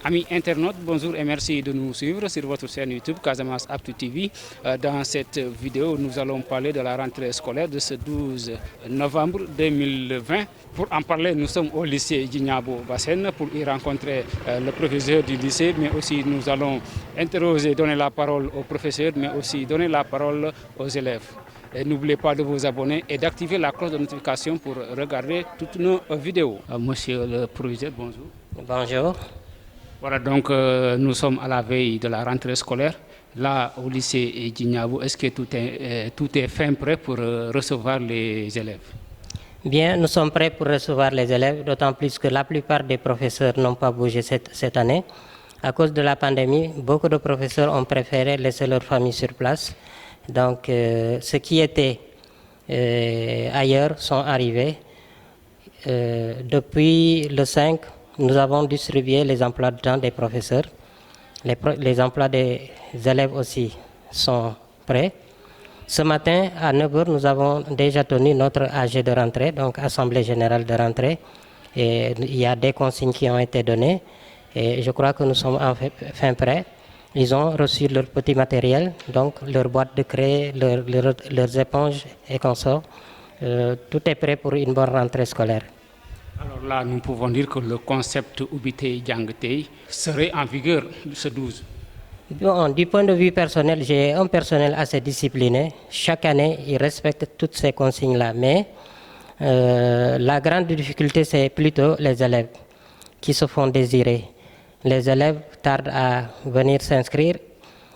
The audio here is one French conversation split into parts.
Amis internautes, bonjour et merci de nous suivre sur votre chaîne YouTube Casamance Actu TV. Dans cette vidéo, nous allons parler de la rentrée scolaire de ce 12 novembre 2020. Pour en parler, nous sommes au lycée Djignabo Bassène pour y rencontrer le professeur du lycée, mais aussi nous allons interroger, donner la parole aux professeurs, mais aussi donner la parole aux élèves. N'oubliez pas de vous abonner et d'activer la cloche de notification pour regarder toutes nos vidéos. Monsieur le professeur, bonjour. Bonjour. Voilà, donc nous sommes à la veille de la rentrée scolaire. Là, au lycée Djignabo, est-ce que tout est fin prêt pour recevoir les élèves? Bien, nous sommes prêts pour recevoir les élèves, d'autant plus que la plupart des professeurs n'ont pas bougé cette année. À cause de la pandémie, beaucoup de professeurs ont préféré laisser leur famille sur place. Donc, ceux qui étaient ailleurs sont arrivés. Depuis le 5, nous avons distribué les emplois de temps des professeurs. Les emplois des élèves aussi sont prêts. Ce matin, à 9 h, nous avons déjà tenu notre AG de rentrée, donc Assemblée générale de rentrée. Et il y a des consignes qui ont été données. Et je crois que nous sommes enfin prêts. Ils ont reçu leur petit matériel, donc leur boîte de craie, leurs éponges et consorts. Tout est prêt pour une bonne rentrée scolaire. Alors là, nous pouvons dire que le concept Ubitei Djangtei serait en vigueur ce 12. Bon, du point de vue personnel, j'ai un personnel assez discipliné. Chaque année, il respecte toutes ces consignes-là. Mais la grande difficulté, c'est plutôt les élèves qui se font désirer. Les élèves tardent à venir s'inscrire.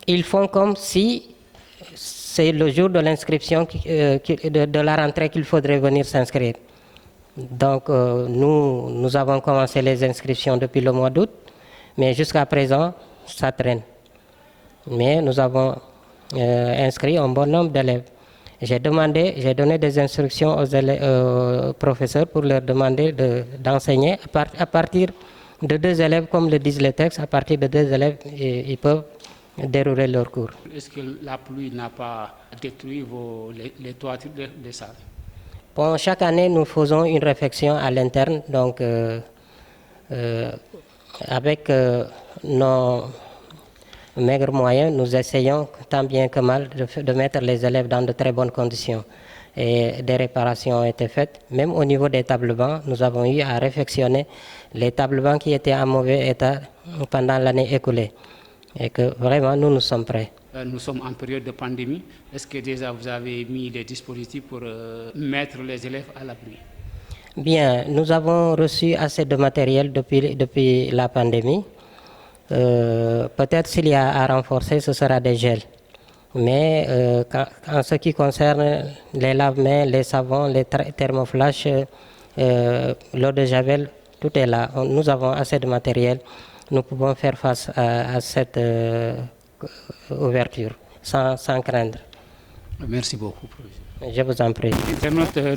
Ils font comme si c'est le jour de l'inscription, de la rentrée qu'il faudrait venir s'inscrire. Donc nous avons commencé les inscriptions depuis le mois d'août, mais jusqu'à présent, ça traîne. Mais nous avons inscrit un bon nombre d'élèves. J'ai donné des instructions aux professeurs pour leur demander d'enseigner à partir de 2 élèves, comme le disent les textes. À partir de 2 élèves, ils peuvent dérouler leur cours. Est-ce que la pluie n'a pas détruit les toitures des salles? Bon, chaque année, nous faisons une réflexion à l'interne, donc avec nos maigres moyens, nous essayons tant bien que mal de mettre les élèves dans de très bonnes conditions. Et des réparations ont été faites. Même au niveau des tables-bancs, nous avons eu à réfectionner les tables-bancs qui étaient en mauvais état pendant l'année écoulée. Et que vraiment, nous sommes prêts. Nous sommes en période de pandémie. Est-ce que déjà vous avez mis des dispositifs pour mettre les élèves à l'abri? Bien, nous avons reçu assez de matériel depuis la pandémie. Peut-être s'il y a à renforcer, ce sera des gels. Mais en ce qui concerne les lave-mains, les savons, les thermoflash, l'eau de javel, tout est là. Nous avons assez de matériel. Nous pouvons faire face à cette ouverture sans craindre. Merci beaucoup, professeur. Je vous en prie.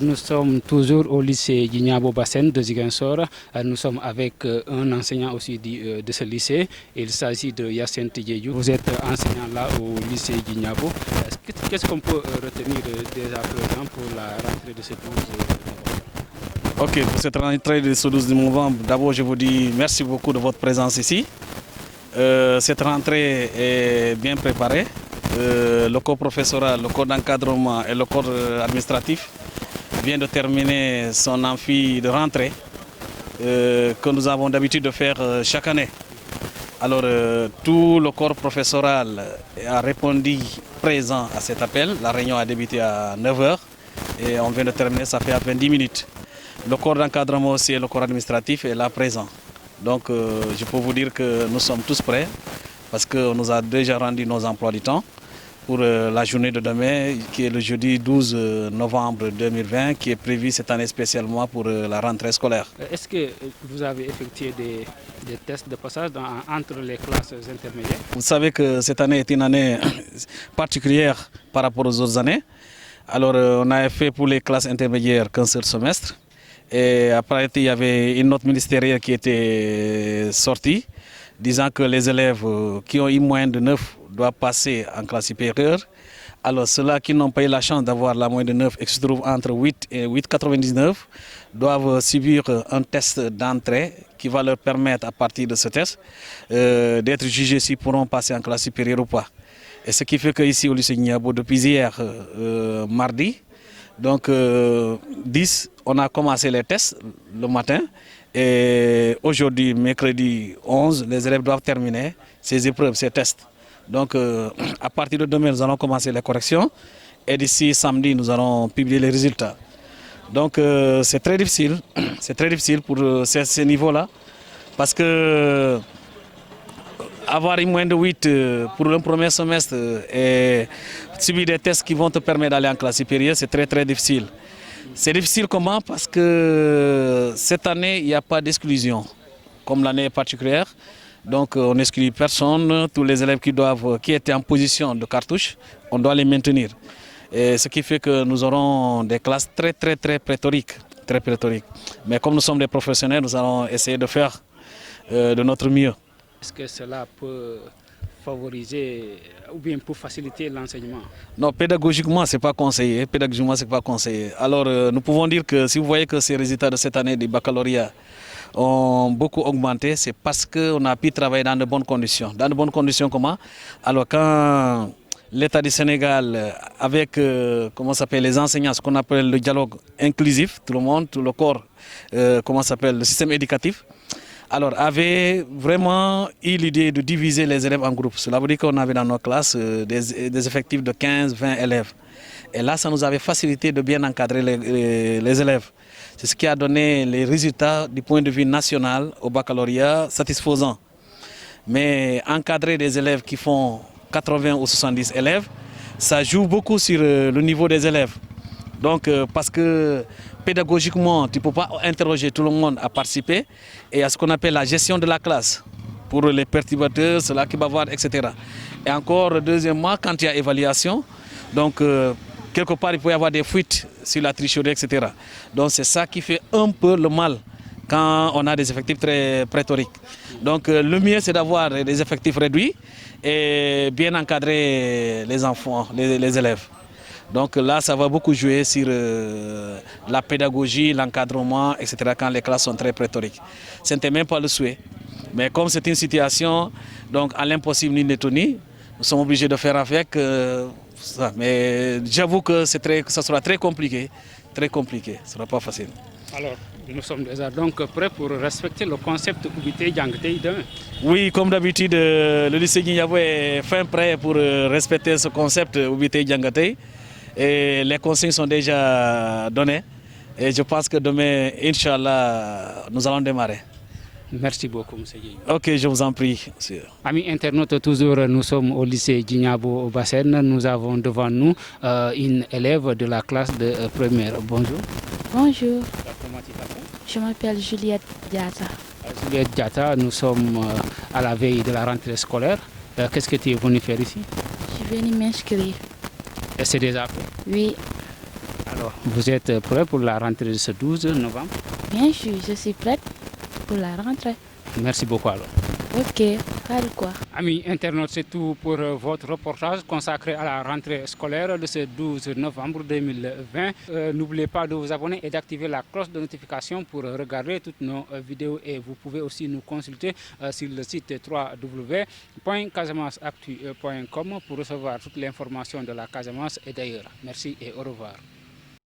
Nous sommes toujours au lycée Djignabo Bassène de Ziguinchor. Nous sommes avec un enseignant aussi de ce lycée. Il s'agit de Yassine Tidjédiou. Vous êtes enseignant là au lycée Djignabo. Qu'est-ce qu'on peut retenir déjà présent pour la rentrée de ce 12 novembre? Ok, pour cette rentrée de ce 12 novembre, d'abord je vous dis merci beaucoup de votre présence ici. Cette rentrée est bien préparée. Le corps professoral, le corps d'encadrement et le corps administratif vient de terminer son amphi de rentrée que nous avons d'habitude de faire chaque année. Alors tout le corps professoral a répondu présent à cet appel. La réunion a débuté à 9 h et on vient de terminer, ça fait à peine 10 minutes. Le corps d'encadrement aussi et le corps administratif est là présent. Donc je peux vous dire que nous sommes tous prêts parce qu'on nous a déjà rendu nos emplois du temps pour la journée de demain, qui est le jeudi 12 novembre 2020, qui est prévu cette année spécialement pour la rentrée scolaire. Est-ce que vous avez effectué des tests de passage entre les classes intermédiaires? Vous savez que cette année est une année particulière par rapport aux autres années. Alors on a fait pour les classes intermédiaires qu'un seul semestre. Et après, il y avait une note ministérielle qui était sortie, disant que les élèves qui ont eu moins de 9 doivent passer en classe supérieure, Alors ceux-là qui n'ont pas eu la chance d'avoir la moyenne de 9 et qui se trouvent entre 8 et 8,99 doivent subir un test d'entrée qui va leur permettre à partir de ce test d'être jugés s'ils pourront passer en classe supérieure ou pas. Et ce qui fait qu'ici au lycée Niabo, depuis hier, mardi, donc 10, on a commencé les tests le matin. Et aujourd'hui, mercredi 11, les élèves doivent terminer ces épreuves, ces tests. Donc à partir de demain, nous allons commencer les corrections. Et d'ici samedi, nous allons publier les résultats. Donc c'est très difficile pour ces niveaux-là. Parce que avoir une moyenne de 8 pour le premier semestre et subir des tests qui vont te permettre d'aller en classe supérieure, c'est très difficile. C'est difficile comment? Parce que cette année, il n'y a pas d'exclusion, comme l'année particulière. Donc on n'exclut personne, tous les élèves qui étaient en position de cartouche, on doit les maintenir. Et ce qui fait que nous aurons des classes très pléthoriques. Mais comme nous sommes des professionnels, nous allons essayer de faire de notre mieux. Est-ce que cela peut favoriser ou bien pour faciliter l'enseignement? Non, pédagogiquement, ce n'est pas conseillé. Alors, nous pouvons dire que si vous voyez que ces résultats de cette année du baccalauréat ont beaucoup augmenté, c'est parce qu'on a pu travailler dans de bonnes conditions. Dans de bonnes conditions comment? Alors, quand l'État du Sénégal, avec les enseignants, ce qu'on appelle le dialogue inclusif, tout le monde, tout le corps, le système éducatif, alors avait vraiment eu l'idée de diviser les élèves en groupes. Cela veut dire qu'on avait dans nos classes des effectifs de 15-20 élèves. Et là, ça nous avait facilité de bien encadrer les élèves. C'est ce qui a donné les résultats du point de vue national au baccalauréat satisfaisants. Mais encadrer des élèves qui font 80 ou 70 élèves, ça joue beaucoup sur le niveau des élèves. Donc, parce que pédagogiquement, tu ne peux pas interroger tout le monde à participer et à ce qu'on appelle la gestion de la classe pour les perturbateurs, ceux-là qui bavardent, etc. Et encore, deuxièmement, quand il y a évaluation, donc quelque part, il peut y avoir des fuites sur la tricherie, etc. Donc, c'est ça qui fait un peu le mal quand on a des effectifs très pléthoriques. Donc, le mieux, c'est d'avoir des effectifs réduits et bien encadrer les enfants, les élèves. Donc là, ça va beaucoup jouer sur la pédagogie, l'encadrement, etc. quand les classes sont très pléthoriques. Ce n'était même pas le souhait. Mais comme c'est une situation donc, à l'impossible ni nettonie, nous sommes obligés de faire avec ça. Mais j'avoue que ça sera très compliqué, ce ne sera pas facile. Alors, nous sommes déjà donc prêts pour respecter le concept Oubité Djangatei demain. Oui, comme d'habitude, le lycée Guignabo est fin prêt pour respecter ce concept Oubité Djangatei. Et les consignes sont déjà données. Et je pense que demain, Inch'Allah, nous allons démarrer. Merci beaucoup, M. Guy. Ok, je vous en prie, monsieur. Amis internautes, toujours nous sommes au lycée Djignabo au Bassène. Nous avons devant nous une élève de la classe de première. Bonjour. Bonjour. Comment tu t'appelles? Je m'appelle Juliette Diata. Juliette Diata, nous sommes à la veille de la rentrée scolaire. Qu'est-ce que tu es venu faire ici? Je suis venue m'inscrire. Et c'est déjà fait? Oui. Alors, vous êtes prêt pour la rentrée de ce 12 novembre? Bien sûr, je suis prête pour la rentrée. Merci beaucoup alors. Ok, pas de quoi. Amis internautes, c'est tout pour votre reportage consacré à la rentrée scolaire de ce 12 novembre 2020. N'oubliez pas de vous abonner et d'activer la cloche de notification pour regarder toutes nos vidéos. Et vous pouvez aussi nous consulter sur le site www.casamaceactu.com pour recevoir toute l'information de la Casamance et d'ailleurs. Merci et au revoir.